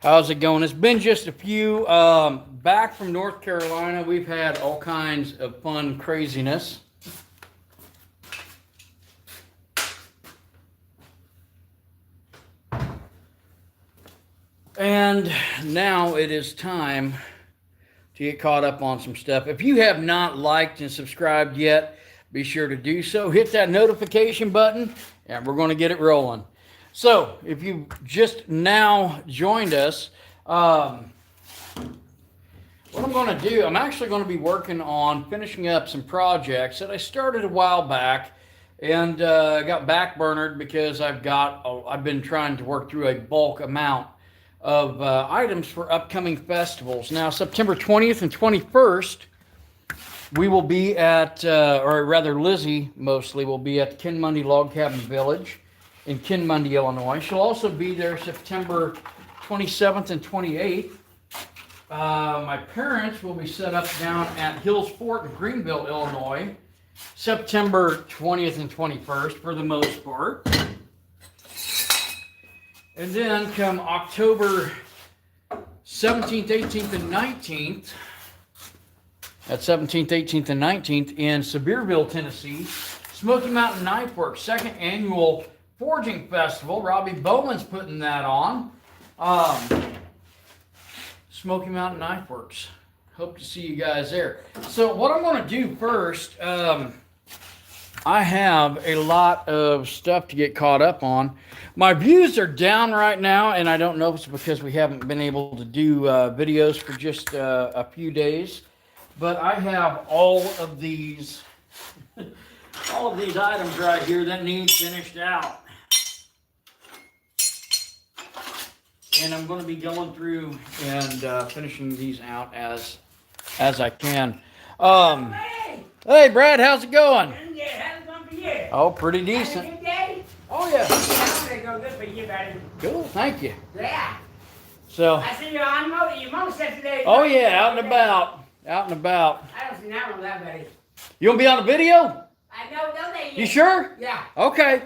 How's it going? It's been just a few. Back from North Carolina, we've had all kinds of fun craziness. And now it is time to get caught up on some stuff. If you have not liked and subscribed yet, be sure to do so. Hit that notification button, and we're going to get it rolling. So, if you just now joined us, what I'm going to do, I'm actually going to be working on finishing up some projects that I started a while back and got backburnered because I've been trying to work through a bulk amount of items for upcoming festivals. Now, September 20th and 21st, we will be at, or rather Lizzie mostly, will be at Ken Mundy Log Cabin Village in Ken Mundy, Illinois. She'll also be there September 27th and 28th. My parents will be set up down at Hills Fort in Greenville, Illinois, September 20th and 21st for the most part. And then come October 17th, 18th, and 19th, at 17th, 18th, and 19th in Sevierville, Tennessee, Smoky Mountain Knife Works, second annual forging festival. Robbie Bowman's putting that on. Smoky Mountain Knife Works. Hope to see you guys there. So what I'm going to do first, I have a lot of stuff to get caught up on. My views are down right now, and I don't know if it's because we haven't been able to do videos for just a few days. But I have all of these items right here that need finished out. And I'm going to be going through and finishing these out as I can. Hey, Brad, how's it going? How's it going for you? Oh, pretty decent. Had a good day? Oh, yeah. I'm going to go good for you, buddy. Cool, thank you. Yeah. So. I see you on your mom said today. Oh, yeah, out and about. Out and about. I don't see that one, that buddy. You want to be on the video? I know, don't they? You sure? Yeah. Okay.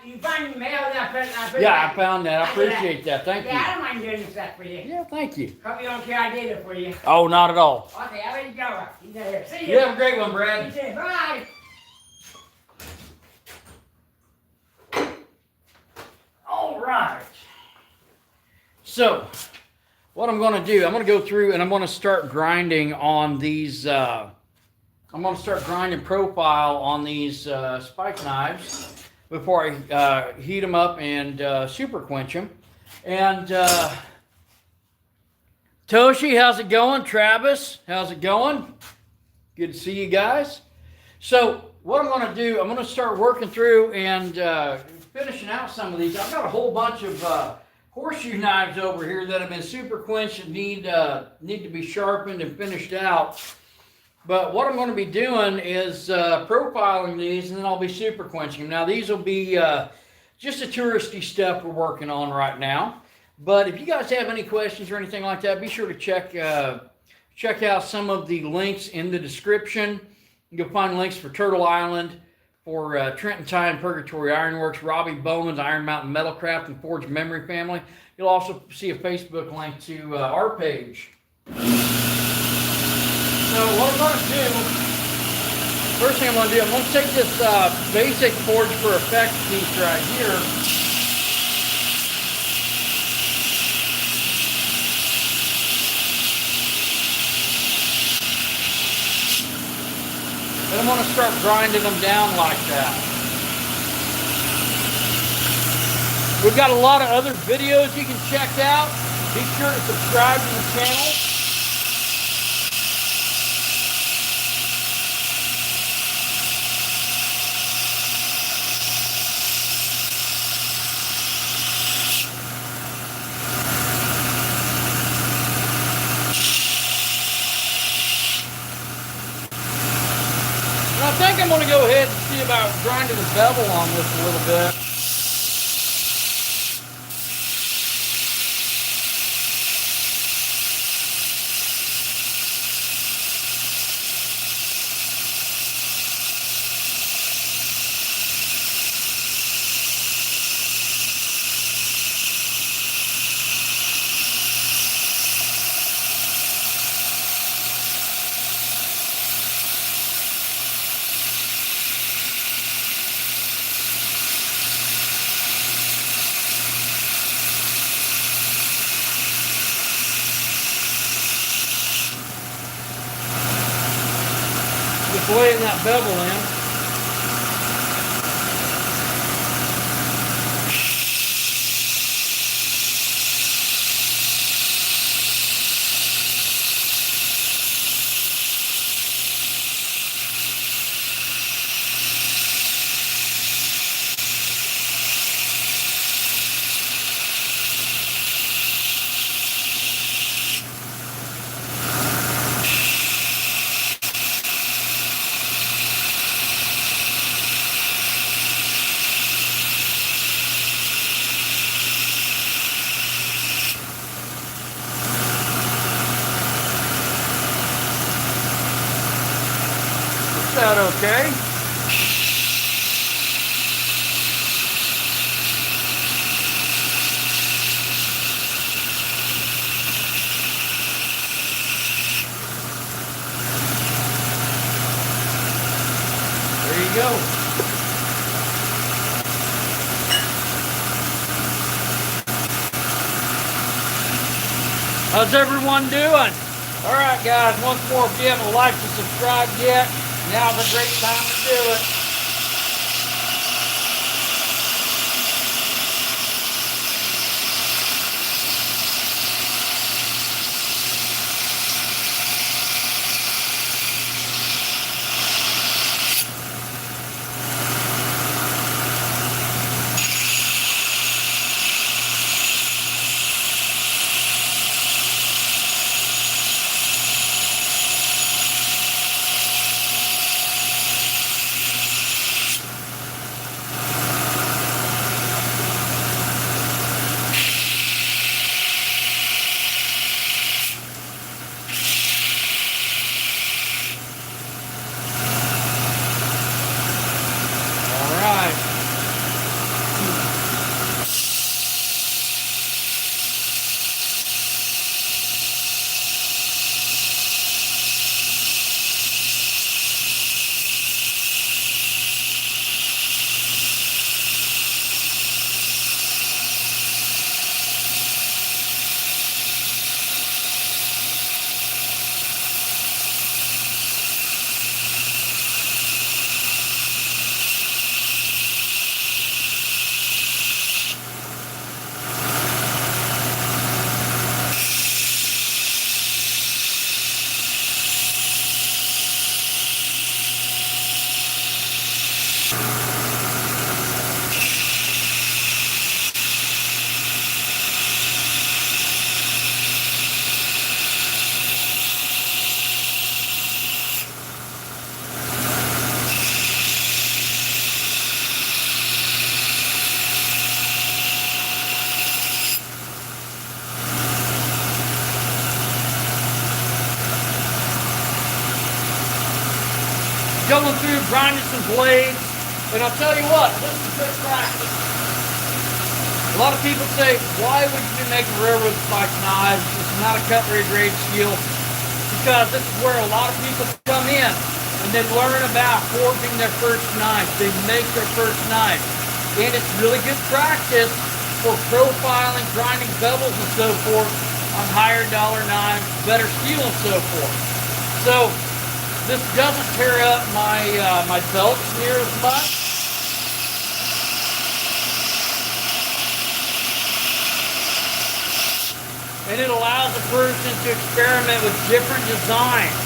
You find your mail and I put Yeah, I found that. I appreciate that. Thank you. Yeah, I don't mind doing this stuff for you. Yeah, thank you. Hope you don't care I did it for you. Oh, not at all. Okay, I'll let you go. You go here. See you. You have a great one, You Brad. too. Bye. All right. So, what I'm going to do, I'm going to go through and I'm going to start grinding on these, I'm going to start grinding profile on these spike knives before I heat them up and super quench them. And Toshi, how's it going? Travis, how's it going? Good to see you guys. So what I'm going to do, I'm going to start working through and finishing out some of these. I've got a whole bunch of horseshoe knives over here that have been super quenched and need to be sharpened and finished out. But what I'm going to be doing is profiling these, and then I'll be super quenching them. Now, these will be just the touristy stuff we're working on right now. But if you guys have any questions or anything like that, be sure to check out some of the links in the description. You'll find links for Turtle Island, for Trenton Tie and Purgatory Ironworks, Robbie Bowman's Iron Mountain Metalcraft and Forged Memory Family. You'll also see a Facebook link to our page. So what I'm going to do, first thing I'm going to do, I'm going to take this basic Forge for Effect piece right here. And I'm going to start grinding them down like that. We've got a lot of other videos you can check out. Be sure to subscribe to the channel. I think I'm going to go ahead and see about grinding the bevel on this a little bit. that bevel in. Is that okay? There you go. How's everyone doing? All right, guys, once more, if you haven't liked and subscribed yet, now's a great time to do it. Going through, grinding some blades, and I'll tell you what, this is good practice. A lot of people say, why would you be making railroad spike knives? This is not a cutlery grade steel. Because this is where a lot of people come in and they learn about forging their first knife. They make their first knife. And it's really good practice for profiling, grinding bevels and so forth on higher dollar knives, better steel and so forth. So this doesn't tear up my my belts near as much. And it allows a person to experiment with different designs.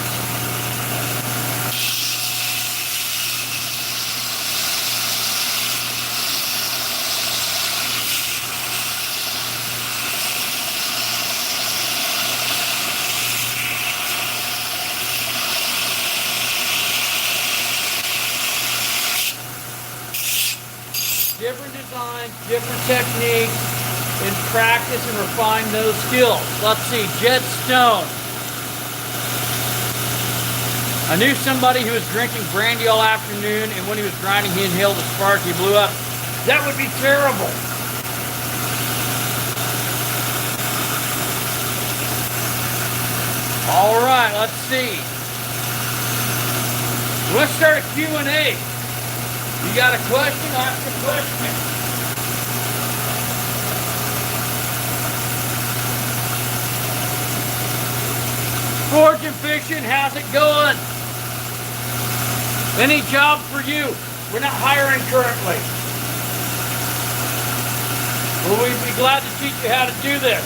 Different designs, different techniques, and practice and refine those skills. Let's see, Jet Stone. I knew somebody who was drinking brandy all afternoon, and when he was grinding, he inhaled a spark, he blew up. That would be terrible. All right, let's see. Let's start a Q&A. You got a question? Ask a question. Fortune Fiction, how's it going? Any job for you? We're not hiring currently. Well, we'd be glad to teach you how to do this.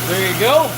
There you go.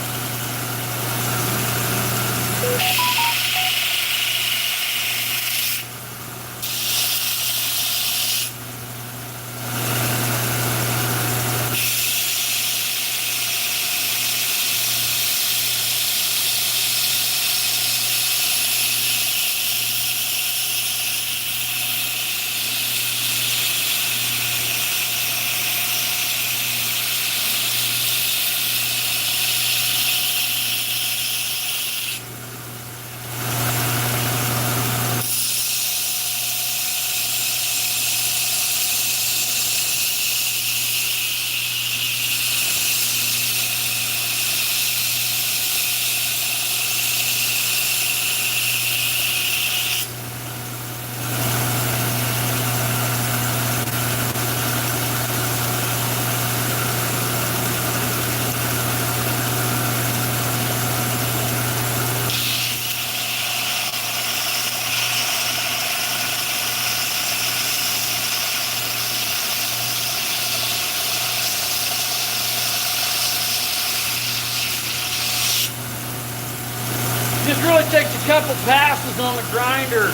Just really takes a couple passes on the grinder.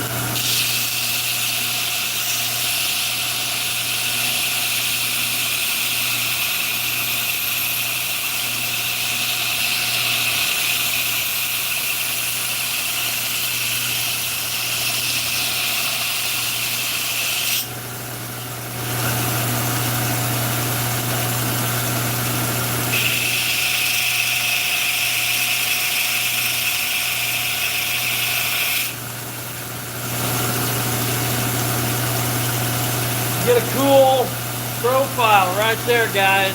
Get a cool profile right there, guys.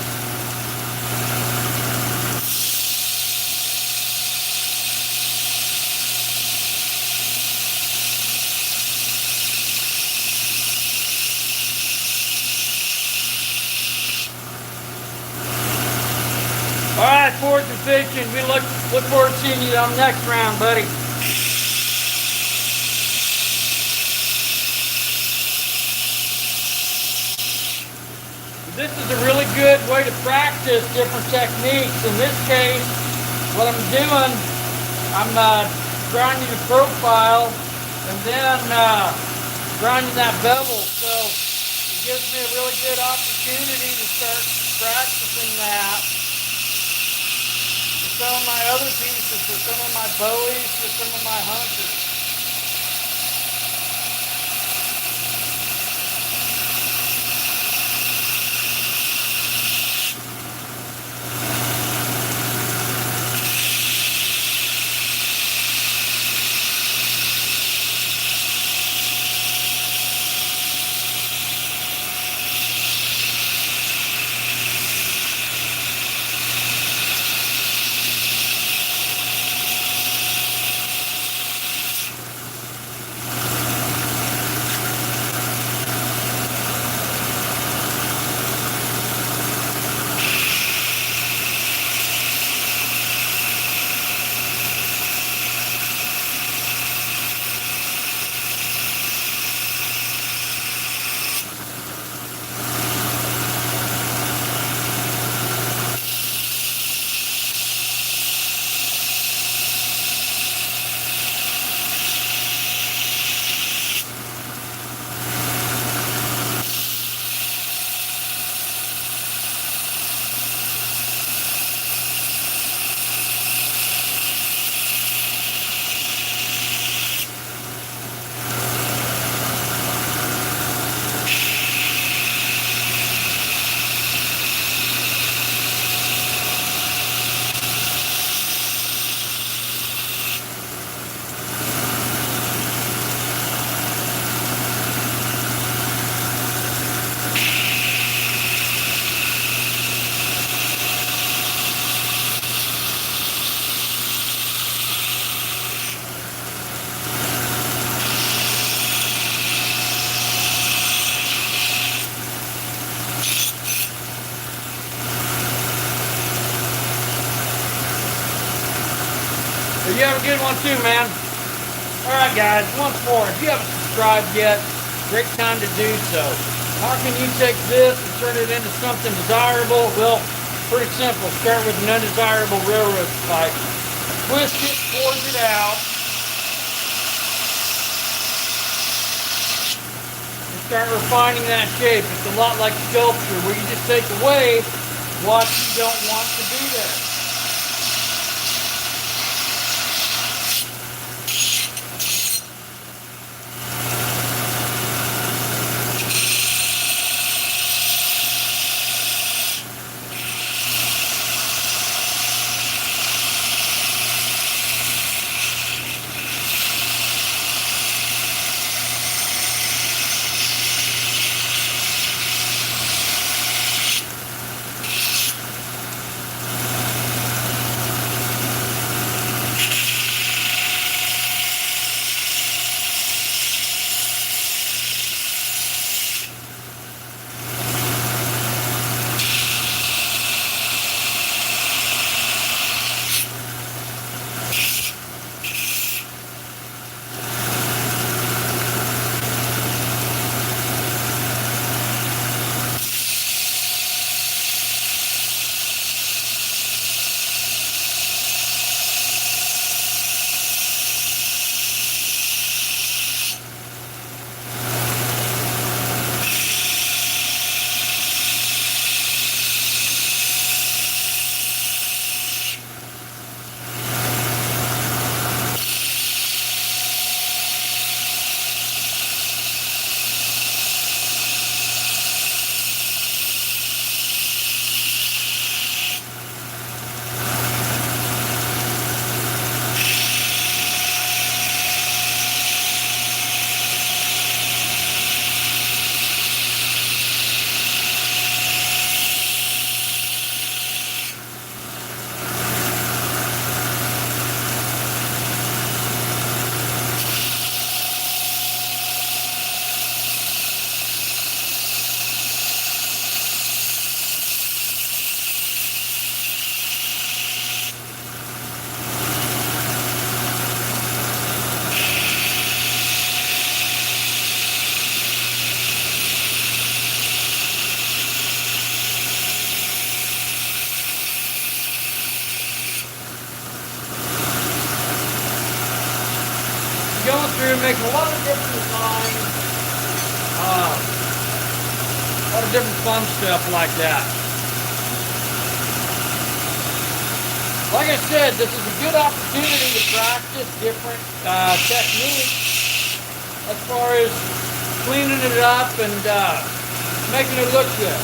All right, forage and fishing. We look forward to seeing you on the next round, buddy. This is a really good way to practice different techniques. In this case, what I'm doing, I'm grinding the profile and then grinding that bevel. So it gives me a really good opportunity to start practicing that for some of my other pieces, for some of my bowies, for some of my hunters. But you have a good one too, man. All right, guys, once more, if you haven't subscribed yet, great time to do so. How can you take this and turn it into something desirable? Well, pretty simple. Start with an undesirable railroad pipe. Twist it, forge it out, and start refining that shape. It's a lot like sculpture, where you just take away what you don't want to be there. Going through, making a lot of different designs, a lot of different fun stuff like that. Like I said, this is a good opportunity to practice different techniques as far as cleaning it up and making it look good.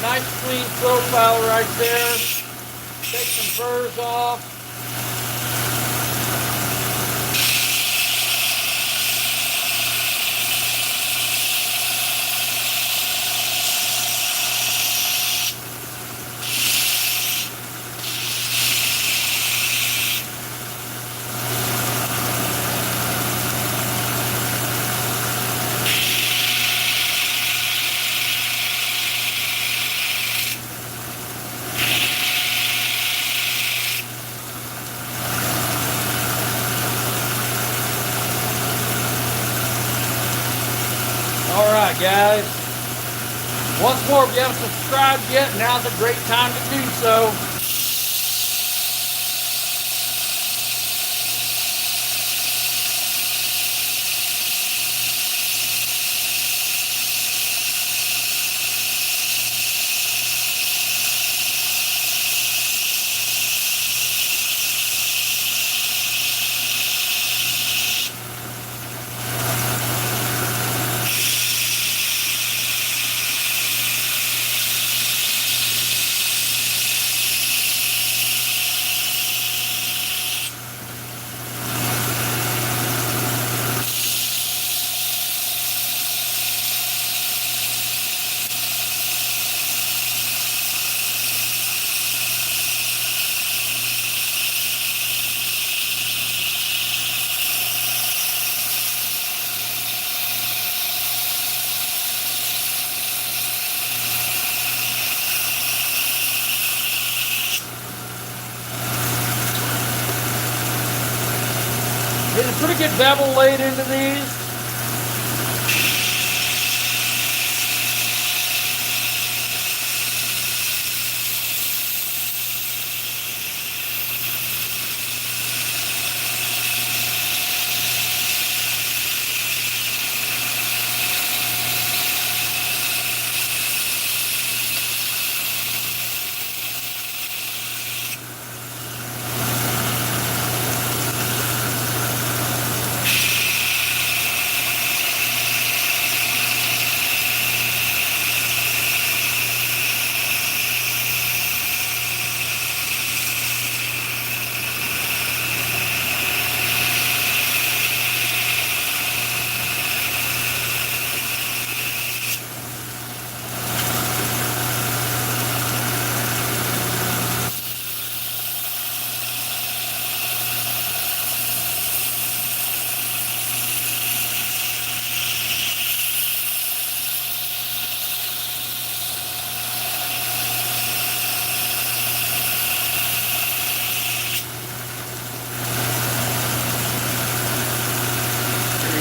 Nice clean profile right there. Take some burrs off. Alright guys, once more, if you haven't subscribed yet, now's a great time to do so. Getting a pretty good bevel laid into these.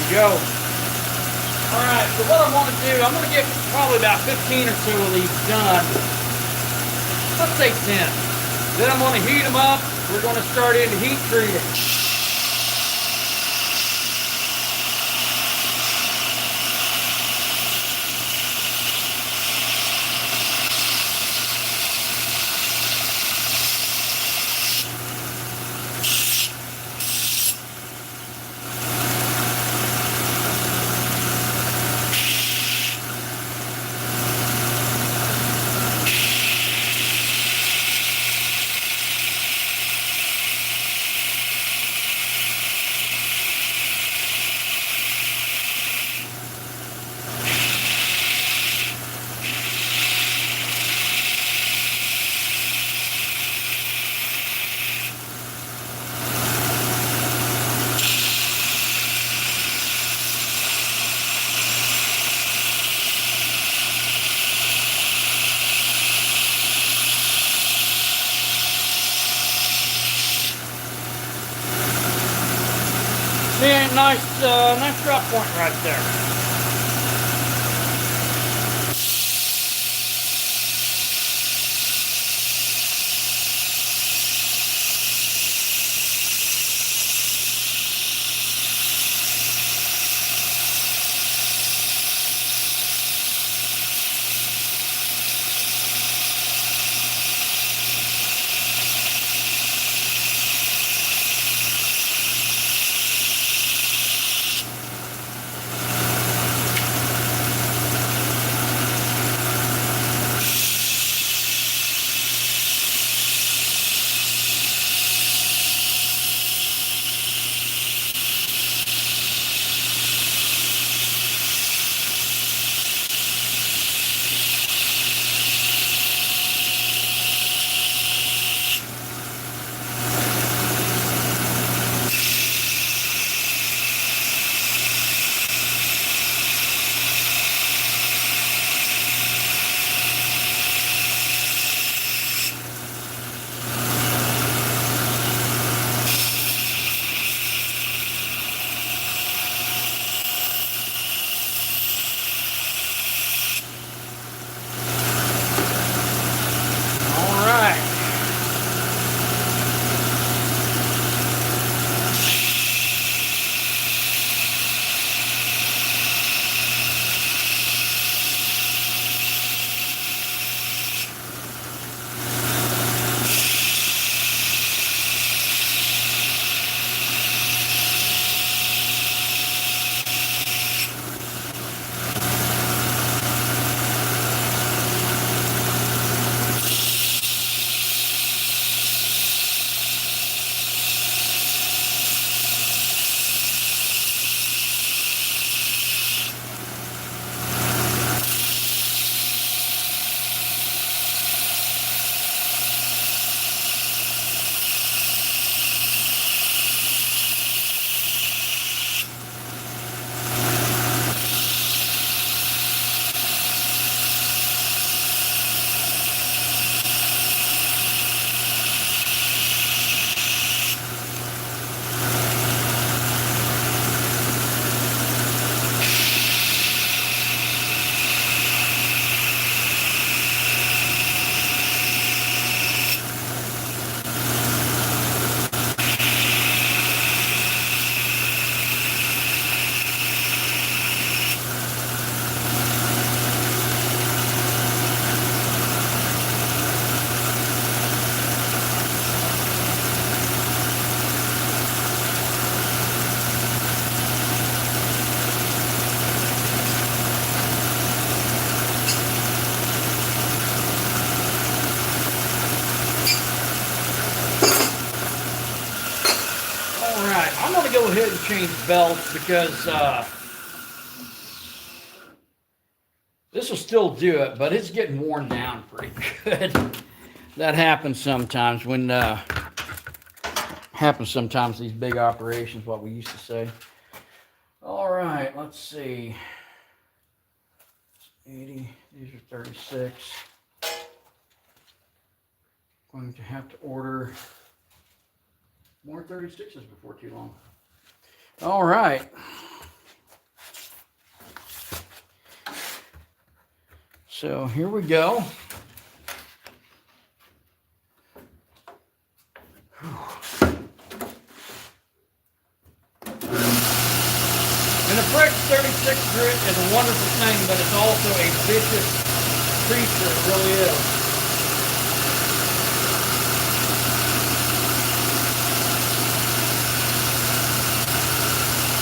Go. All right, so what I want to do, I'm going to get probably about 15 or so of these done. Let's say 10. Then I'm going to heat them up. We're going to start into heat treating. See, nice drop point right there. right, I'm going to go ahead and change belts because this will still do it, but it's getting worn down pretty good. That happens sometimes when these big operations, what we used to say. All right, let's see. 80, these are 36. Going to have to order more 36s before too long. All right. So here we go. And a fresh 36 grit is a wonderful thing, but it's also a vicious creature. It really is.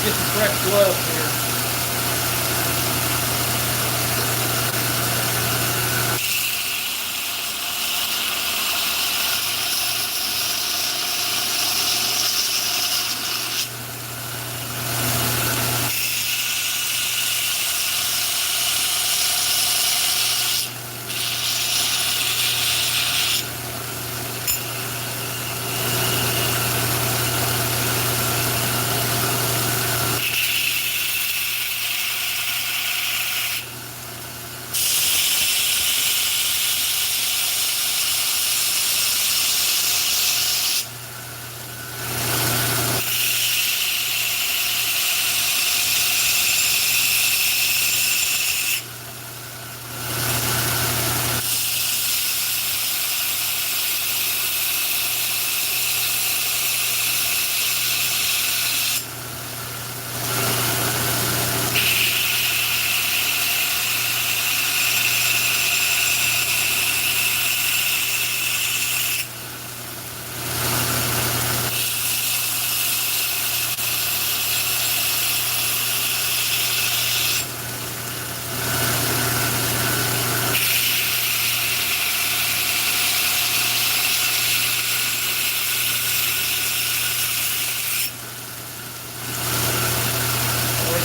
Get some fresh gloves here.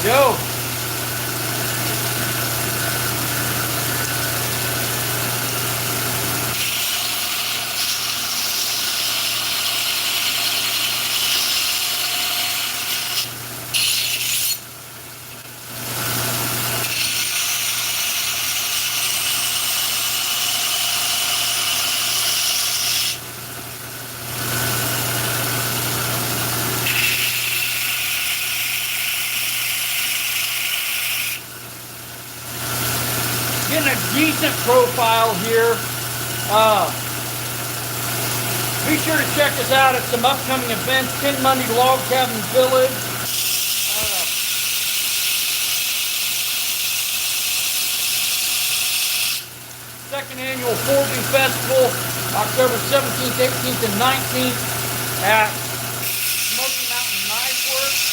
Go. Getting a decent profile here. Be sure to check us out at some upcoming events. 10 Monday Log Cabin Village. Second annual Forging Festival, October 17th, 18th, and 19th at Smoky Mountain Knife Works.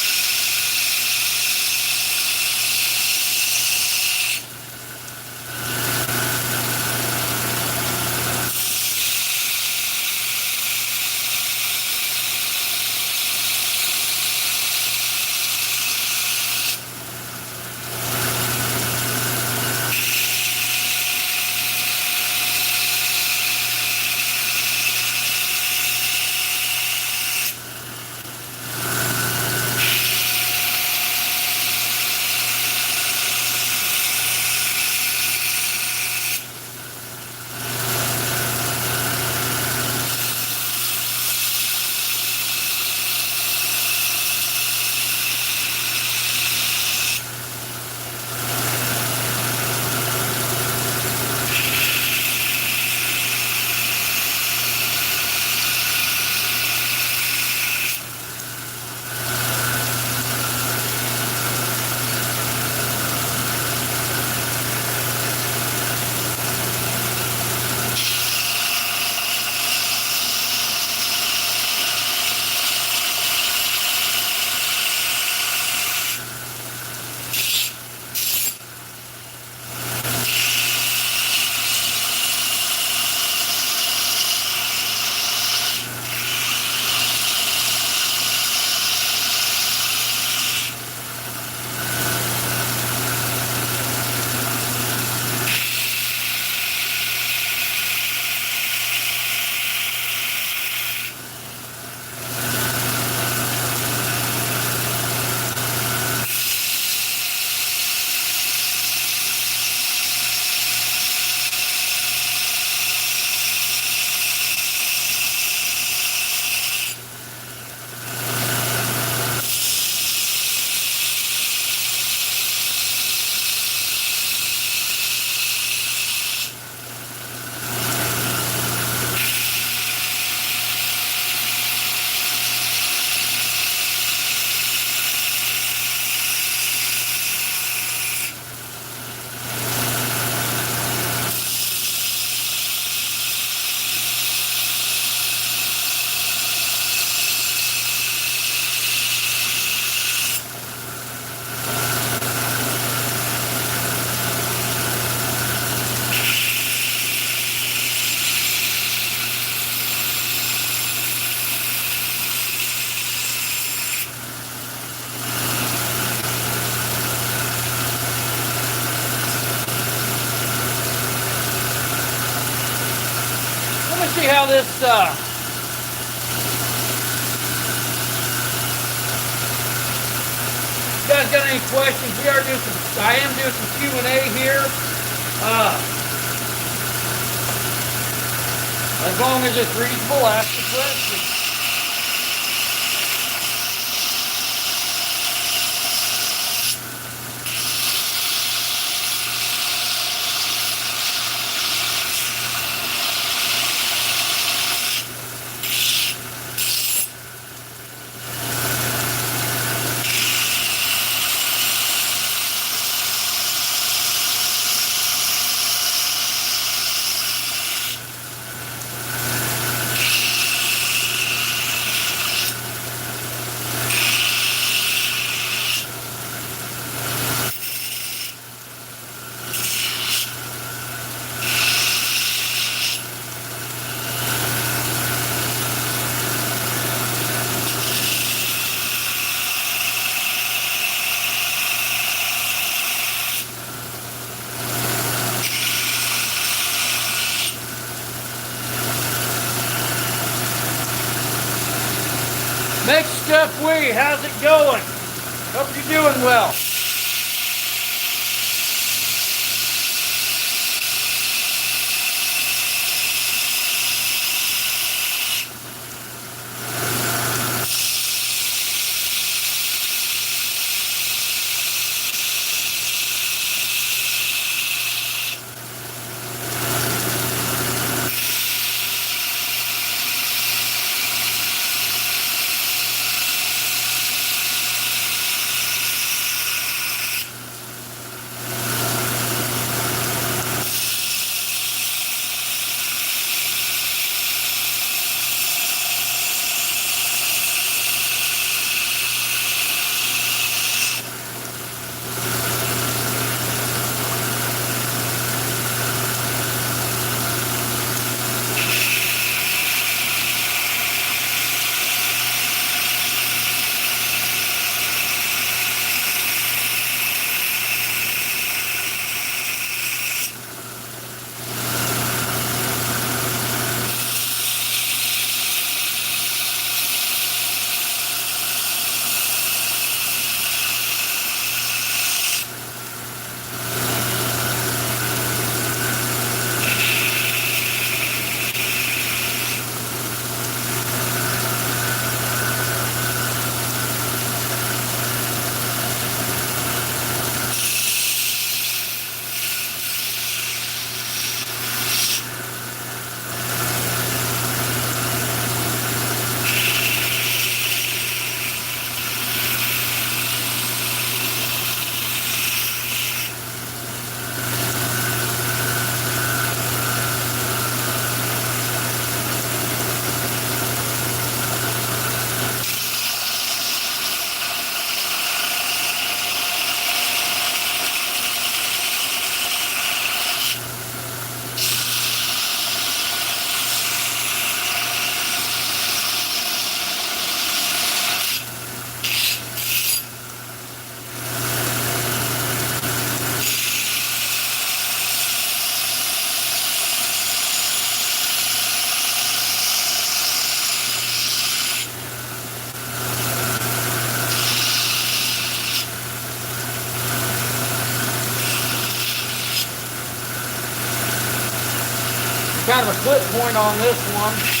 Let's see how this. You guys got any questions? I am doing some Q&A here. As long as it's reasonable, ask the question. Next Steph Wee, how's it going? Hope you're doing well. Kind of a clip point on this one.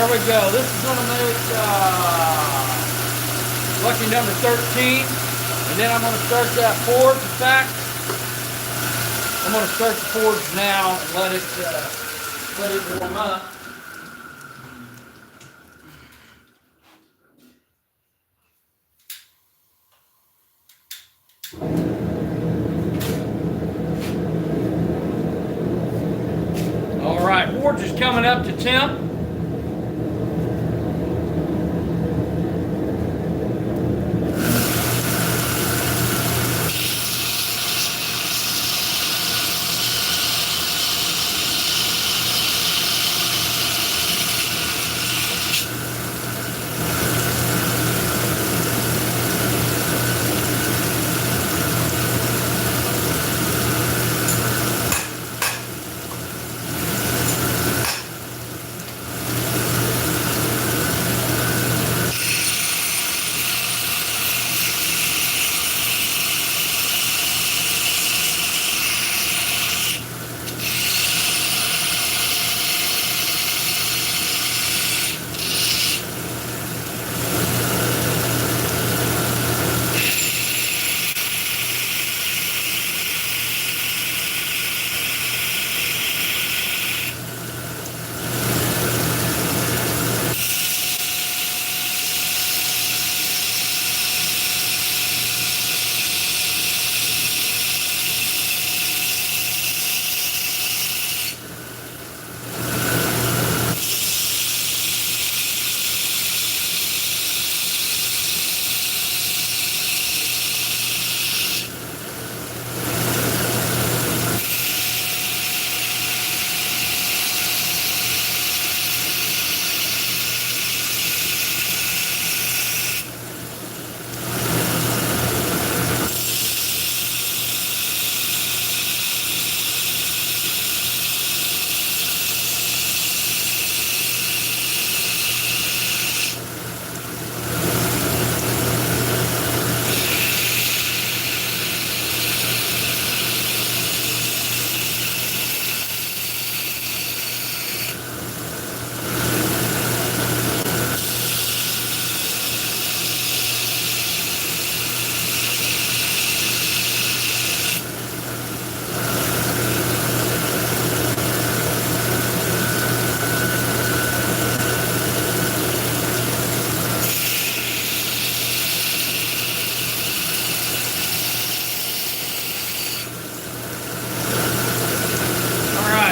there we go. This is going to make lucky number 13. And then I'm going to start that forge. In fact, I'm going to start the forge now and let it warm up. All right, forge is coming up to temp.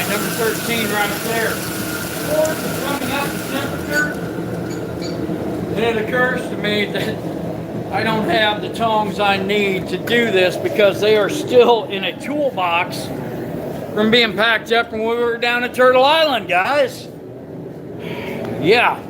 Number 13 right there. Forge is coming up to temperature. And it occurs to me that I don't have the tongs I need to do this because they are still in a toolbox from being packed up when we were down at Turtle Island, guys. Yeah.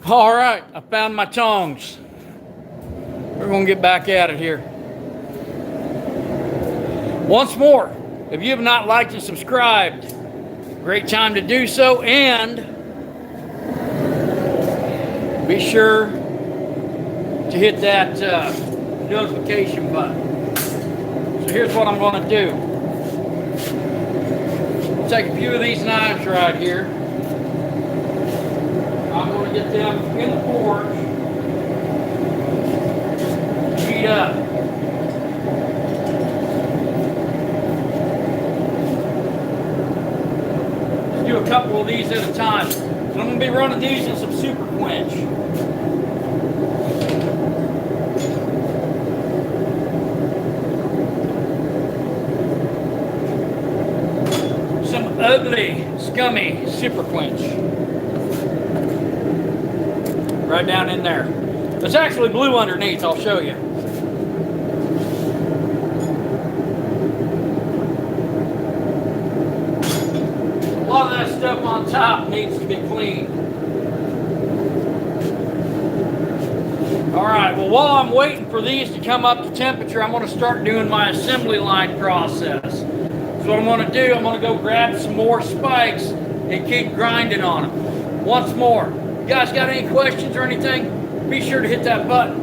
All right, I found my tongs. We're going to get back at it here. Once more, if you have not liked and subscribed, great time to do so, and be sure to hit that notification button. So here's what I'm going to do. Take a few of these knives right here. I'm going to get them in the forge, heat up. Let's do a couple of these at a time. So I'm going to be running these in some super quench. Some ugly, scummy super quench. Right down in there. It's actually blue underneath, I'll show you. A lot of that stuff on top needs to be cleaned. All right, well, while I'm waiting for these to come up to temperature, I'm going to start doing my assembly line process. So what I'm going to do, I'm going to go grab some more spikes and keep grinding on them. Once more, you guys got any questions or anything? Be sure to hit that button.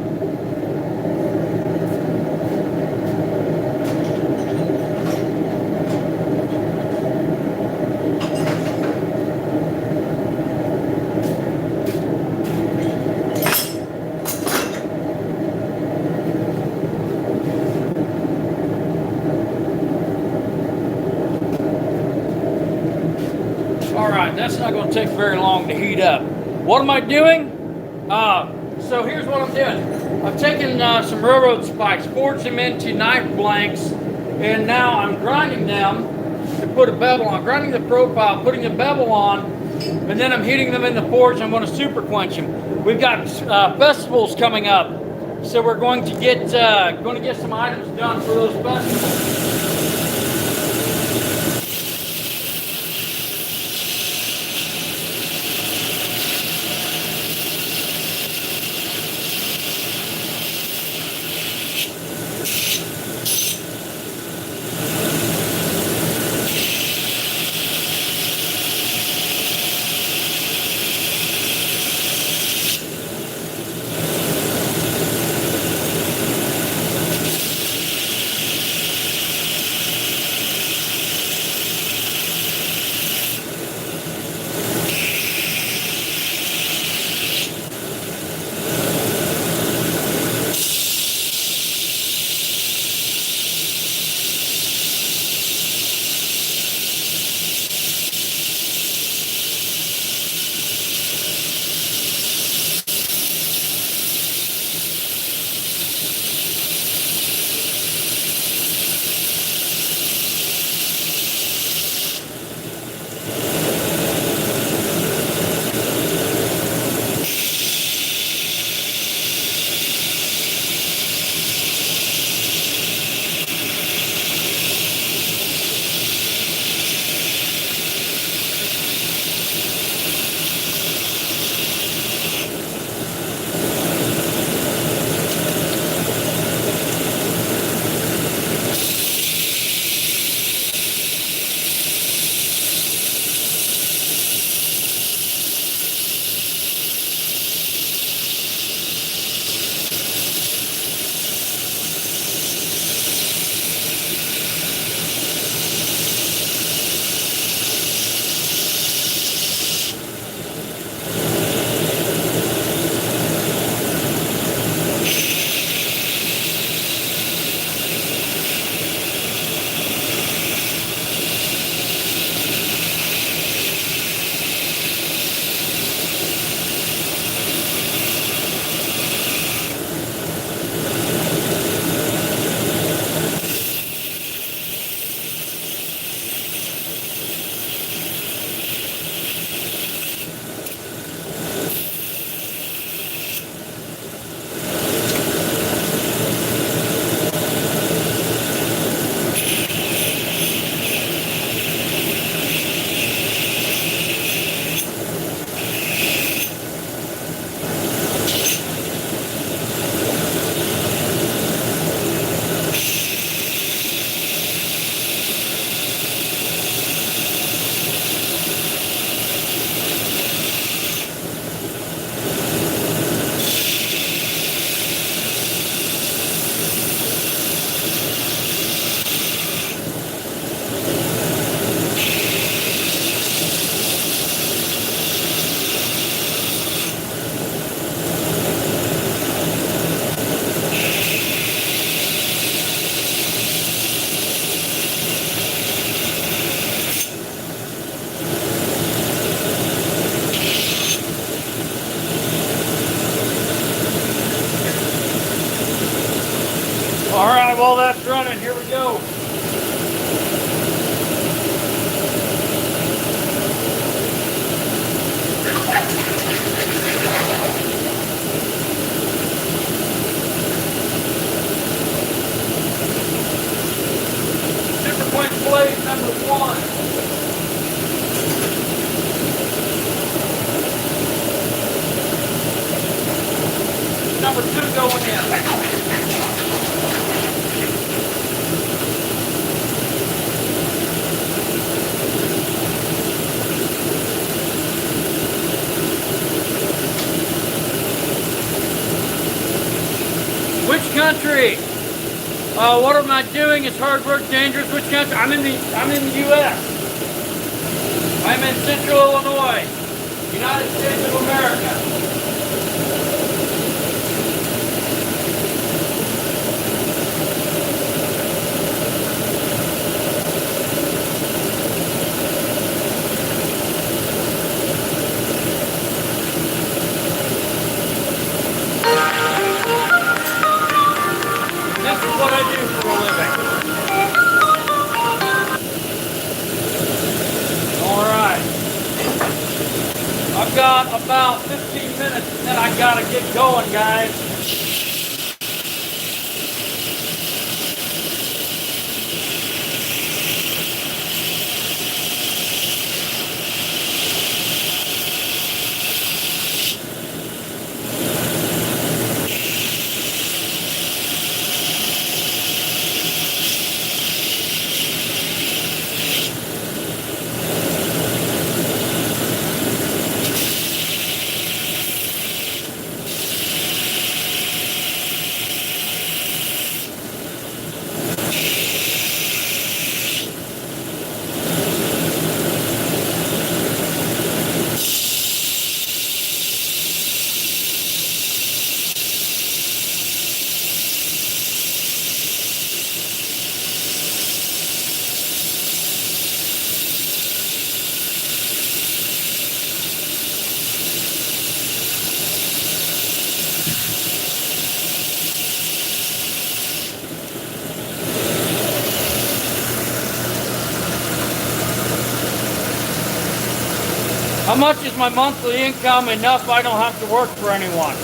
That's not going to take very long to heat up. What am I doing? So here's what I'm doing. I've taken some railroad spikes, forged them into knife blanks, and now I'm grinding them to put a bevel on. Grinding the profile, putting a bevel on, and then I'm heating them in the forge. I'm going to super quench them. We've got festivals coming up, so we're going to get some items done for those festivals. All right, while that's running, here we go. Super point blade number 1. Number 2. What am I doing? It's hard work, dangerous. Which country? I'm in the U.S. I'm in Central Illinois, United States of America. This is what I do for a living. All right. I've got about 15 minutes and then I gotta get going, guys. How much is my monthly income? Enough I don't have to work for anyone.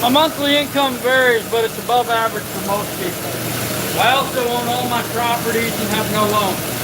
My monthly income varies, but it's above average for most people. I also own all my properties and have no loans.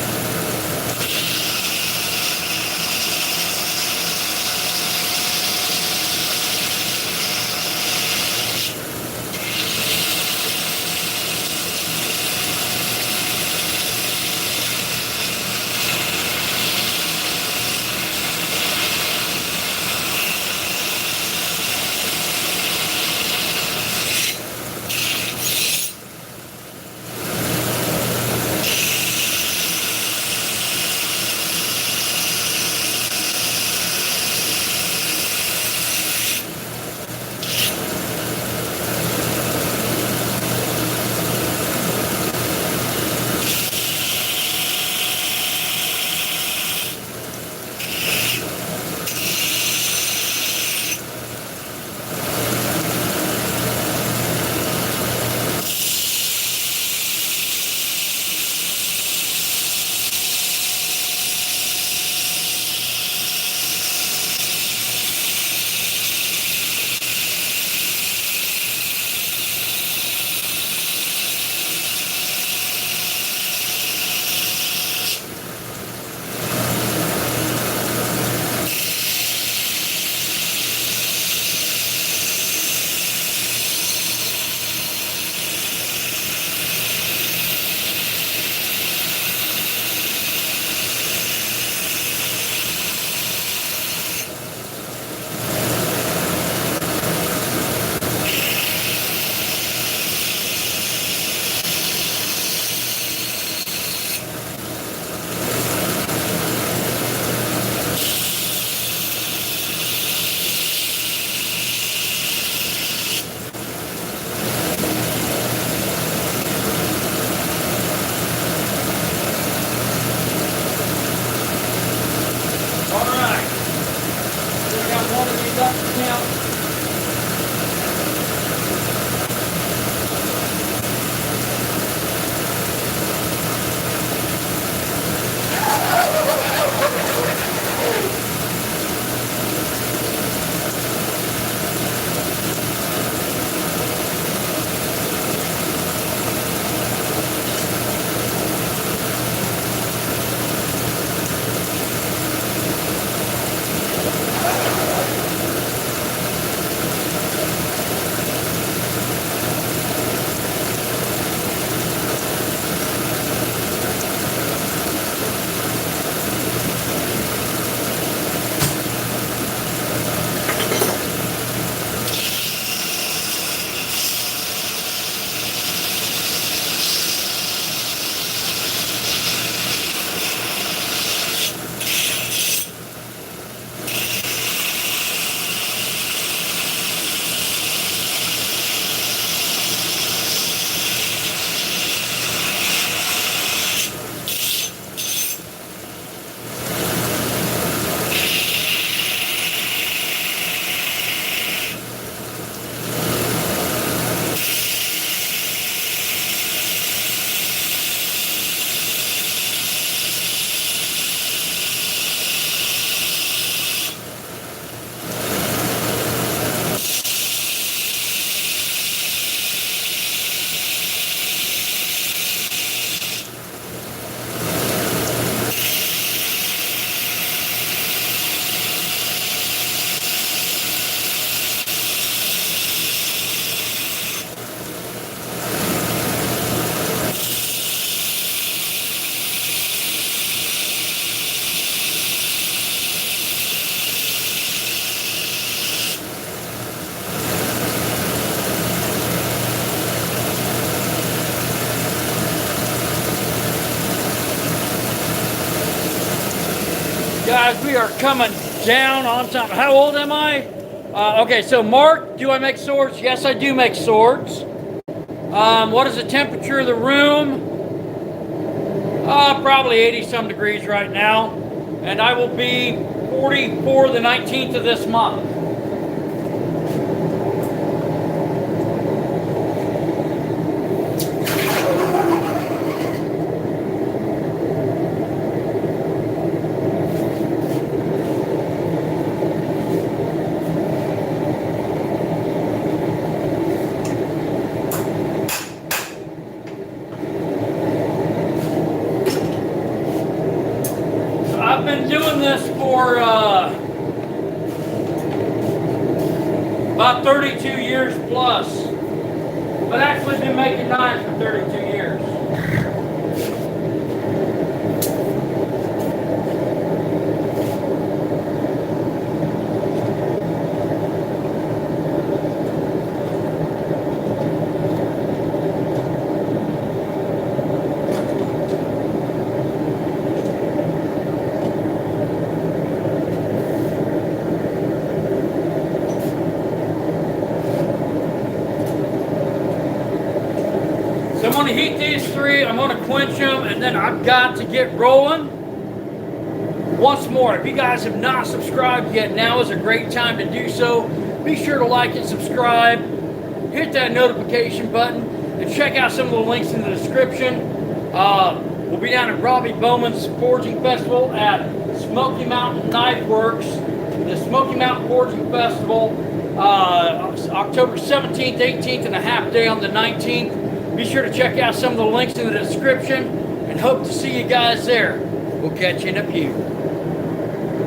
Guys, we are coming down on something. How old am I? Okay, so Mark, do I make swords? Yes, I do make swords. What is the temperature of the room? Probably 80 some degrees right now. And I will be 44 the 19th of this month. About 32 years plus. But actually been making knives for 32 years. So I'm going to heat these three, I'm going to quench them, and then I've got to get rolling. Once more, if you guys have not subscribed yet, now is a great time to do so. Be sure to like and subscribe, hit that notification button, and check out some of the links in the description. We'll be down at Robbie Bowman's Forging Festival at Smoky Mountain Knife Works, the Smoky Mountain Forging Festival, October 17th, 18th, and a half day on the 19th. Be sure to check out some of the links in the description and hope to see you guys there. We'll catch you in a few.